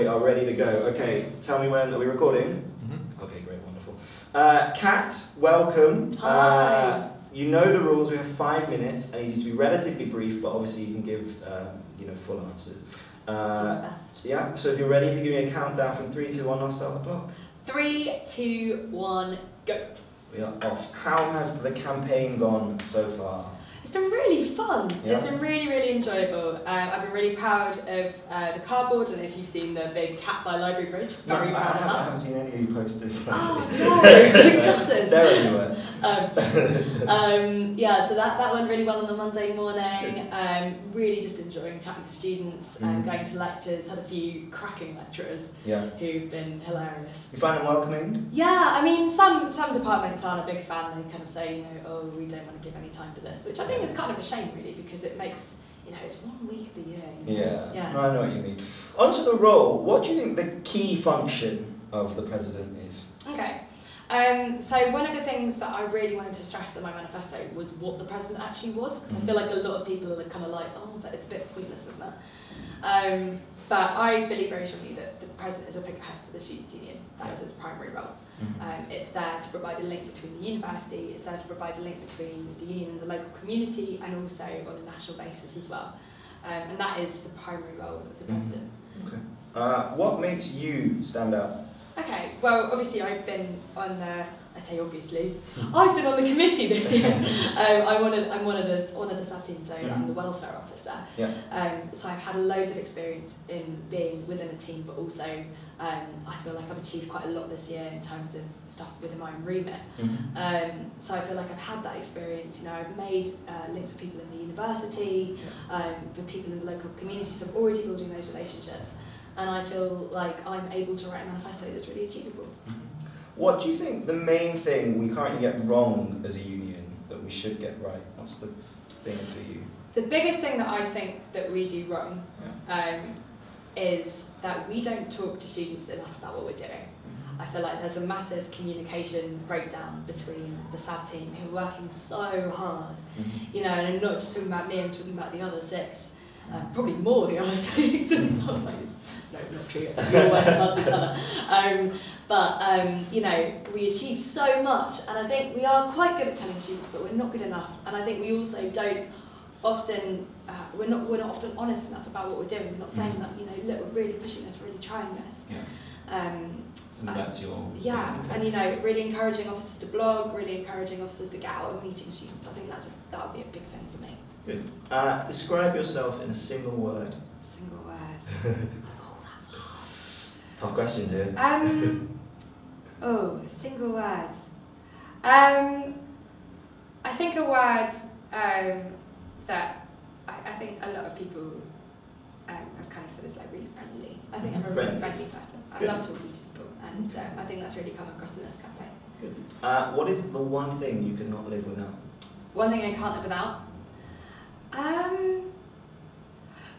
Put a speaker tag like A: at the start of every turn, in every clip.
A: are ready to go. Okay, tell me when. Are we recording?
B: Mm-hmm.
A: Okay, great, wonderful. Cat, welcome.
C: Hi.
A: You know the rules. We have 5 minutes. I need you to be relatively brief, but obviously you can give full answers.
C: Do my best.
A: Yeah. So if you're ready, if you give me a countdown from 3, 2, 1, I'll start the clock.
C: 3, 2, 1, go.
A: We are off. How has the campaign gone so far?
C: It's been really fun.
A: Yeah.
C: It's been really, really enjoyable. I've been really proud of the cardboard, and if you've seen the big cat by Library Bridge, very proud of that.
A: I haven't seen any of your posters.
C: Oh no, gutters.
A: They're everywhere.
C: Yeah, so that went really well on the Monday morning. Really just enjoying chatting to students, going to lectures. Had a few cracking lecturers who've been hilarious.
A: You find them welcoming?
C: Yeah, I mean, some departments aren't a big fan. They kind of say, oh, we don't want to give any time to this, which I think is kind of a shame, really, because it makes, it's 1 week of the year.
A: Yeah. No, I know what you mean. Onto the role. What do you think the key function of the president is?
C: Okay. So one of the things that I really wanted to stress in my manifesto was what the president actually was, because I feel like a lot of people are kind of like, oh, but it's a bit pointless, isn't it? But I believe very strongly that the president is a figurehead for the Students' Union. That is its primary role. It's there to provide a link between the university, it's there to provide a link between the union and the local community, and also on a national basis as well. And that is the primary role of the president.
A: Okay. What makes you stand out?
C: Okay, well, obviously I've been on the, I say obviously, I've been on the committee this year. I'm one of the staff team, so I'm the welfare officer. So I've had loads of experience in being within a team, but also I feel like I've achieved quite a lot this year in terms of stuff within my own remit. So I feel like I've had that experience. I've made links with people in the university, with people in the local community, so I'm already building those relationships. And I feel like I'm able to write a manifesto that's really achievable.
A: What do you think the main thing we currently get wrong as a union that we should get right? What's the thing for you?
C: The biggest thing that I think that we do wrong is that we don't talk to students enough about what we're doing. I feel like there's a massive communication breakdown between the SAB team, who are working so hard. And I'm not just talking about me, I'm talking about the other 6. Probably more the other 6 in some ways. No, not true. We all work hard to each other. But we achieve so much, and I think we are quite good at telling students, but we're not good enough. And I think we also don't often, we're not often honest enough about what we're doing. We're not saying that, look, we're really pushing this, really trying this.
A: So that's your...
C: Yeah,
A: okay.
C: And really encouraging officers to blog, really encouraging officers to get out and meeting students. I think that would be a big thing for me.
A: Good. Describe yourself in a single word.
C: Single word.
A: Tough questions here.
C: Single words. I think a word that I think a lot of people have kind of said is like really friendly. I think I'm a really friendly person. I love talking to people, and I think that's really come across in this campaign.
A: Good. What is the one thing you could not live without?
C: One thing I can't live without?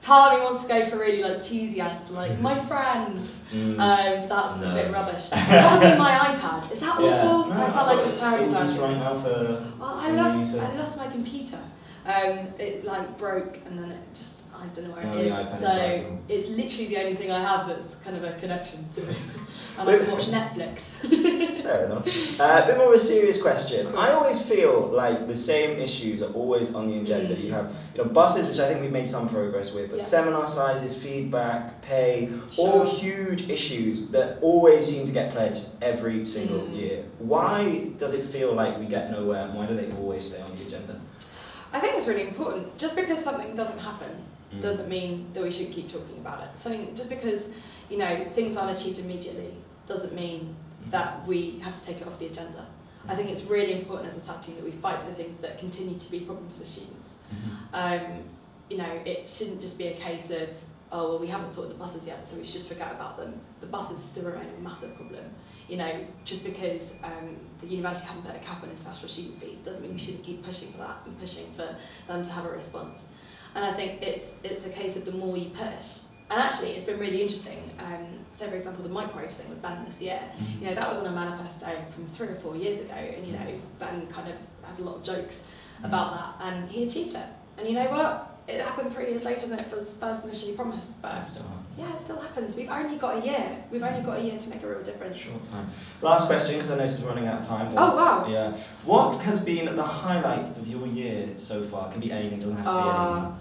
C: Part of me wants to go for really cheesy answer, like my friends. That's a bit rubbish. Probably my iPad. Is that awful? I sound like a terrible person.
A: Right now for
C: well, I lost my computer. It broke, and then it just, I don't know where it is. So it's literally the only thing I have that's kind of a connection to it. And I can watch Netflix.
A: Fair enough. A bit more of a serious question. I always feel like the same issues are always on the agenda. You have buses, which I think we've made some progress with, but seminar sizes, feedback, pay, all huge issues that always seem to get pledged every single year. Why does it feel like we get nowhere, and why do they always stay on the agenda?
C: I think it's really important. Just because something doesn't happen doesn't mean that we shouldn't keep talking about it. Just because things aren't achieved immediately doesn't mean that we have to take it off the agenda. I think it's really important as a SAB team that we fight for the things that continue to be problems for students. It shouldn't just be a case of, oh, well, we haven't sorted the buses yet, so we should just forget about them. The buses still remain a massive problem. Just because the university haven't put a cap on international student fees doesn't mean we shouldn't keep pushing for that and pushing for them to have a response. And I think it's a case of the more you push. And actually, it's been really interesting. So, for example, the microwave thing with Ben this year, that was on a manifesto from 3 or 4 years ago, and Ben kind of had a lot of jokes about that, and he achieved it. And you know what? It happened 3 years later than it was first initially promised. But Yeah, it still happens. We've only got a year. We've only got a year to make a real difference.
A: Short time. Last question, because I noticed we're running out of time.
C: Oh, wow.
A: Yeah. What has been the highlight of your year so far? It can be anything, doesn't have to be anything.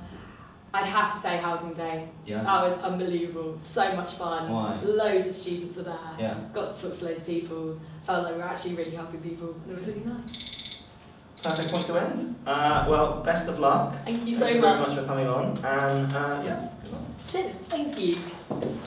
C: I'd have to say Housing Day.
A: Yeah.
C: That was unbelievable. So much fun.
A: Why?
C: Loads of students were there.
A: Yeah.
C: Got to talk to loads of people. Felt like we were actually really helping people. And it was really nice.
A: Perfect point to end. Well, best of luck.
C: Thank you so
A: Thank you
C: much.
A: very much for coming on. And yeah.
C: Cheers. Thank you.